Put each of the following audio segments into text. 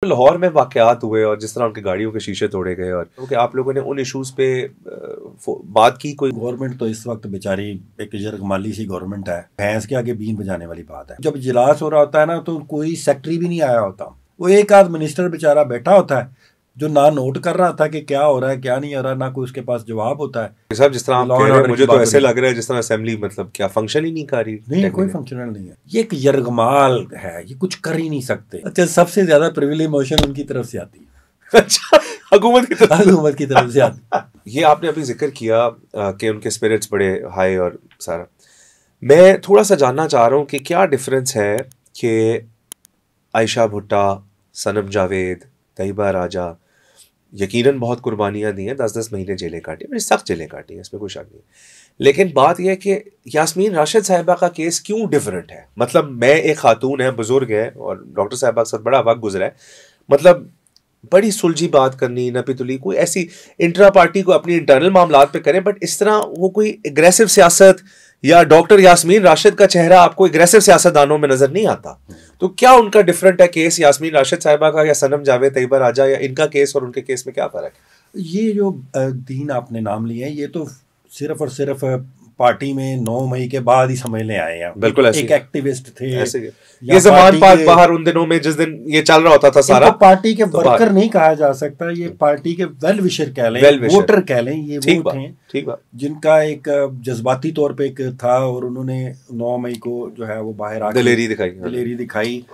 लाहौर में वाकयात हुए और जिस तरह उनकी गाड़ियों के शीशे तोड़े गए और क्योंकि आप लोगों ने उन इश्यूज पे बात की। कोई गवर्नमेंट तो इस वक्त बेचारी एक जरगमाली सी गवर्नमेंट है, भैंस के आगे बीन बजाने वाली बात है। जब इजलास हो रहा होता है ना तो कोई सेक्रेटरी भी नहीं आया होता, वो एक आध मिनिस्टर बेचारा बैठा होता है जो ना नोट कर रहा था कि क्या हो रहा है क्या नहीं हो रहा, ना कोई उसके पास जवाब होता है। साहब जिस तरह आप कह रहे हैं मुझे तो ऐसे लग रहा है जिस तरह असेंबली मतलब क्या फंक्शन ही नहीं कर रही। नहीं, कोई फंक्शनल नहीं है, ये एक यरगमाल है, ये कुछ कर ही नहीं सकते। अच्छा, सबसे ज्यादा प्रिविलेज मोशन उनकी तरफ से आती है। अच्छा, हुकूमत की तरफ से आती है। ये आपने अभी जिक्र किया कि उनके स्पिरिट्स बड़े हाई और सारा, मैं थोड़ा सा जानना चाह रहा हूँ कि क्या डिफरेंस है कि आयशा भुट्टा, सनम जावेद, तैयबा राजा यकीनन बहुत कुर्बानियाँ दी हैं, 10-10 महीने जेलें काटी, बड़ी सख्त जेलें काटी हैं, इसमें कोई शक नहीं। लेकिन बात यह है कि यास्मीन राशिद साहिबा का केस क्यों डिफरेंट है। मतलब मैं एक खातून है, बुजुर्ग है और डॉक्टर साहिबा के साथ बड़ा वक्त गुजरा है, मतलब बड़ी सुलझी बात करनी, नपीतुली, कोई ऐसी इंट्रा पार्टी को अपनी इंटरनल मामलात पे करें, बट इस तरह वो कोई एग्रेसिव सियासत या डॉक्टर यास्मीन राशिद का चेहरा आपको एग्रेसिव सियासतदानों में नजर नहीं आता। तो क्या उनका डिफरेंट है केस यास्मीन राशिद साहिबा का या सनम जावेद, तैयबा राजा, या इनका केस और उनके केस में क्या फर्क है? ये जो 3 आपने नाम लिए हैं, ये तो सिर्फ और सिर्फ पार्टी में 9 मई के बाद ही समझ ले आए हैं। बिल्कुल एक एक्टिविस्ट थे, ये ज़मान पाक बाहर उन दिनों में जिस दिन ये चल रहा होता था सारा, पार्टी के वर्कर नहीं कहा जा सकता, ये पार्टी के वेल विशर कह लें, वोटर कह लें, ये वो थे जिनका एक जज्बाती तौर पे एक था और उन्होंने 9 मई को जो है वो बाहर आकर दलेरी दिखाई।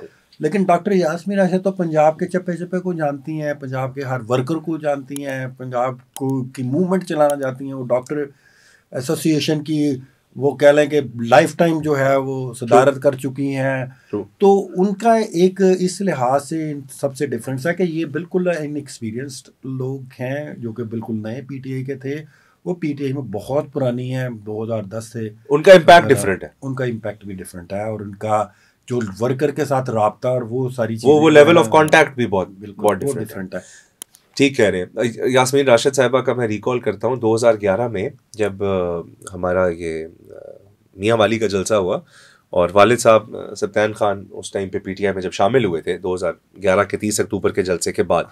लेकिन डॉक्टर यास्मीन राशिद तो पंजाब के चप्पे चप्पे को जानती हैं, पंजाब के हर वर्कर को जानती हैं, पंजाब को की मूवमेंट चलाना जानती हैं। वो डॉक्टर एसोसिएशन की वो कह लें कि लाइफ टाइम जो है वो सदारत कर चुकी हैं। तो उनका एक इस लिहाज से सबसे डिफरेंस है कि ये बिल्कुल इनएक्सपीरियंस्ड लोग हैं जो कि बिल्कुल नए पीटीआई के थे। वो पीटीआई में बहुत पुरानी है, 2010 से उनका इम्पैक्ट डिफरेंट है, उनका इम्पैक्ट भी डिफरेंट है और उनका जो वर्कर के साथ राब्ता और वो सारी चीज़ें, वो लेवल ऑफ कांटेक्ट भी बहुत डिफरेंट है। ठीक कह रहे हैं। यास्मीन राशिद साहिबा का मैं रिकॉल करता हूँ 2011 में जब हमारा ये मियाँ वाली का जलसा हुआ और वालिद साहब सत्यान खान उस टाइम पे पीटीआई में जब शामिल हुए थे 2011 के 30 अक्टूबर के जलसे के बाद।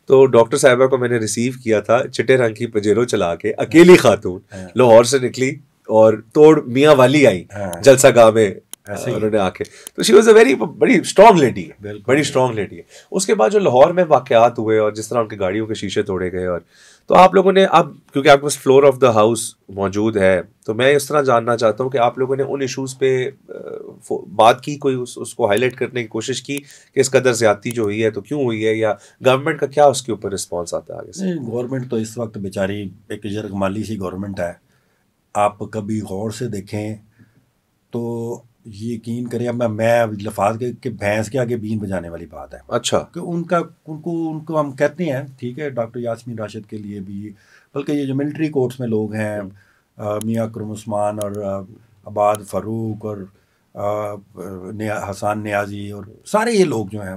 तो डॉक्टर साहिबा को मैंने रिसीव किया था, चिट्टे रंग की पजेरो चला के, अकेली खातून लाहौर से निकली और तोड़ मियाँ वाली आई जलसा गाह में उन्होंने आके। तो शी वॉज अ बड़ी स्ट्रॉन्ग लेडी है, बड़ी स्ट्रॉन्ग लेडी है। उसके बाद जो लाहौर में वाकयात हुए और जिस तरह उनकी गाड़ियों के शीशे तोड़े गए और तो आप लोगों ने, अब क्योंकि आपके पास फ्लोर ऑफ द हाउस मौजूद है, तो मैं इस तरह जानना चाहता हूँ कि आप लोगों ने उन इश्यूज़ पे बात की, कोई उसको हाईलाइट करने की कोशिश की कि इस कदर ज़्यादती जो हुई है तो क्यों हुई है, या गवर्नमेंट का क्या उसके ऊपर रिस्पॉन्स आता है आगे से? गवर्नमेंट तो इस वक्त बेचारी एक जरगमाली सी गवर्नमेंट है। आप कभी गौर से देखें तो यकीन करें, अब मैं लफाज के भैंस के आगे बीन बजाने वाली बात है। अच्छा, कि उनको हम कहते हैं, ठीक है, डॉक्टर यास्मीन राशिद के लिए भी, बल्कि ये जो मिलिट्री कोर्ट्स में लोग हैं, मियाँ अकरम उस्मान और आबाद फ़ारूक और हसन नियाजी और सारे ये लोग जो हैं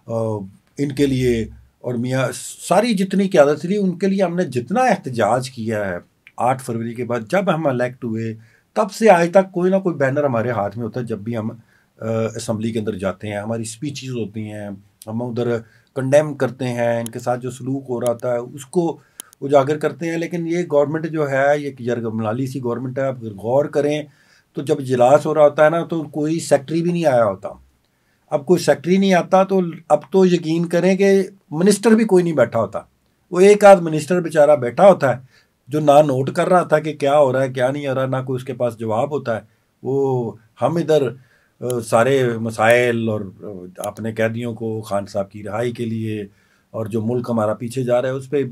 वो इनके लिए, और मियाँ सारी जितनी क़यादत थी उनके लिए हमने जितना एहतजाज किया है 8 फरवरी के बाद जब हम इलेक्ट हुए, तब से आज तक कोई ना कोई बैनर हमारे हाथ में होता है। जब भी हम असम्बली के अंदर जाते हैं, हमारी स्पीचेस होती हैं, हम उधर कंडेम करते हैं, इनके साथ जो सलूक हो रहा था उसको उजागर करते हैं। लेकिन ये गवर्नमेंट जो है ये यरगमाली सी गवर्नमेंट है। आप गौर करें तो जब इजलास हो रहा होता है ना तो कोई सेक्रेटरी भी नहीं आया होता। अब कोई सेक्रेटरी नहीं आता तो अब तो यकीन करें कि मिनिस्टर भी कोई नहीं बैठा होता, वो एक आध मिनिस्टर बेचारा बैठा होता है जो ना नोट कर रहा था कि क्या हो रहा है क्या नहीं हो रहा, ना कोई उसके पास जवाब होता है। वो हम इधर सारे मसाइल और अपने कैदियों को, खान साहब की रिहाई के लिए और जो मुल्क हमारा पीछे जा रहा है उस पर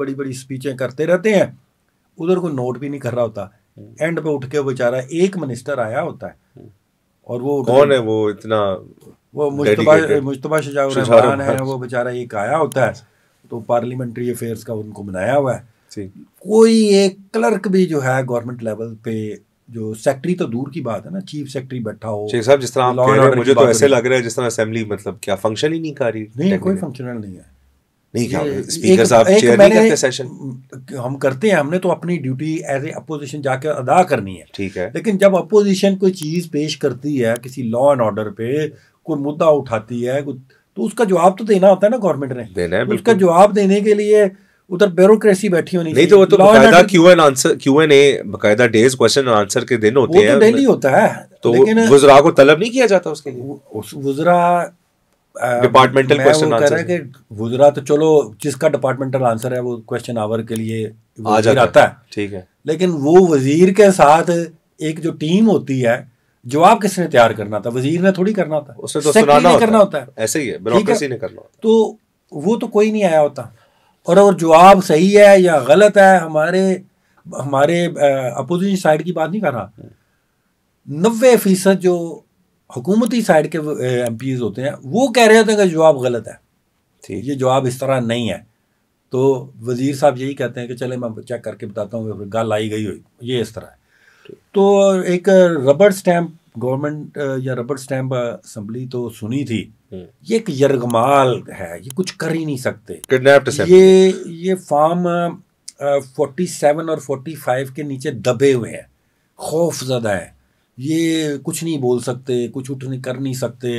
बड़ी स्पीचें करते रहते हैं, उधर कोई नोट भी नहीं कर रहा होता। एंड पे उठ के बेचारा एक मिनिस्टर आया होता है, और वो कौन है वो इतना, वो मुश्तबा शजाउर रहमान है, वो बेचारा एक आया होता है, तो पार्लियामेंट्री अफेयर्स का उनको बनाया हुआ है। कोई एक क्लर्क भी जो है गवर्नमेंट लेवल पे, जो सेक्रेटरी तो दूर की बात है ना, चीफ सेक्रेटरी बैठा हो। शेख साहब जिस तरह आप कह रहे हैं मुझे तो ऐसे लग रहा है जिस तरह असेंबली मतलब क्या फंक्शन ही नहीं कर रही। नहीं, कोई फंक्शनल नहीं है। नहीं, क्या स्पीकर साहब चेयर नहीं करते सेशन? हम करते हैं, हमने तो अपनी ड्यूटी एज ए अपोजिशन जाकर अदा करनी है, ठीक है। लेकिन जब अपोजिशन कोई चीज़ पेश करती है किसी लॉ एंड ऑर्डर पे, कोई मुद्दा उठाती है, तो उसका जवाब तो देना होता है ना गवर्नमेंट ने, देना है, तो उसका जवाब देने के लिए उधर ब्यूरोक्रेसी बैठी होनी नहीं, तो वो तो बकायदा Q&A बकायदा डेज क्वेश्चन आंसर के दिन होते हैं, वो तो डेली होता है, तो लेकिन वुज़रा को तलब नहीं किया जाता उसके लिए, उस वुज़रा डिपार्टमेंटल क्वेश्चन आंसर है कि वुज़रा तो चलो जिसका डिपार्टमेंटल आंसर है वो क्वेश्चन आवर के लिए आ जाता आता है, ठीक है, लेकिन वो वजीर के साथ एक जो टीम होती है, जवाब किसने तैयार करना था? वजीर ने थोड़ी करना होता है, उसने तो सुनाना करना होता है, ऐसे ही है, ब्यूरोक्रेसी ने करना होता है। तो वो तो कोई नहीं आया होता, और जवाब सही है या गलत है, हमारे अपोजिशन साइड की बात नहीं कर रहा, 90% जो हुकूमती साइड के MPs होते हैं वो कह रहे होते हैं कि जवाब गलत है, ये जवाब इस तरह नहीं है, तो वजीर साहब यही कहते हैं कि चले मैं चेक करके बताता हूँ, गल आई गई हुई ये इस तरह है। तो एक रबड़ स्टैम्प गवर्नमेंट या रबड़ स्टैम्प असेंबली तो सुनी थी, ये एक यरगमाल है, ये कुछ कर ही नहीं सकते, ये फॉर्म 47 और 45 के नीचे दबे हुए हैं, खौफ ज़दा है, ये कुछ नहीं बोल सकते, कुछ उठ नहीं कर नहीं सकते,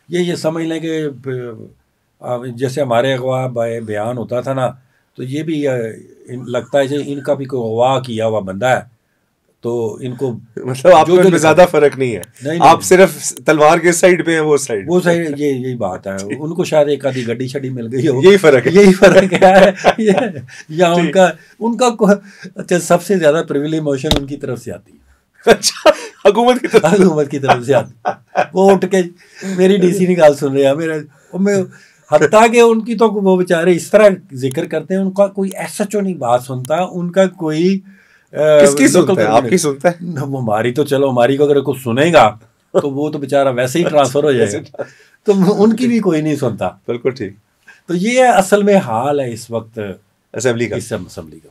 ये समझ लें कि जैसे हमारे अगवा बयान होता था ना, तो ये भी लगता है कि इनका भी कोई अगवा किया हुआ बंदा है, तो इनको मतलब आपको इनमें ज्यादा फर्क नहीं है, नहीं, आप सिर्फ तलवार के साइड पे हैं, वो साइड यही बात है, उनको शायद एक आधी गड्डी शड्डी मिल गई हो, यही फर्क है या उनका अच्छा सबसे ज्यादा प्रिविलेज मोशन उनकी तरफ से आती है, अच्छा हुकूमत की तरफ से आती, वो उठ के मेरी डीसी की गाल सुन रहे हैं मेरे, हत्ता के उनकी तो वो बेचारे इस तरह जिक्र करते हैं, उनका कोई SHO नहीं बात सुनता, उनका कोई किसकी सुनता है, आपकी सुनता है, वो हमारी तो चलो, हमारी को अगर कुछ सुनेगा तो वो तो बेचारा वैसे ही ट्रांसफर हो जाएगा, तो उनकी भी कोई नहीं सुनता। बिल्कुल ठीक। तो ये असल में हाल है इस वक्त असेंबली का। इस असेंबली का।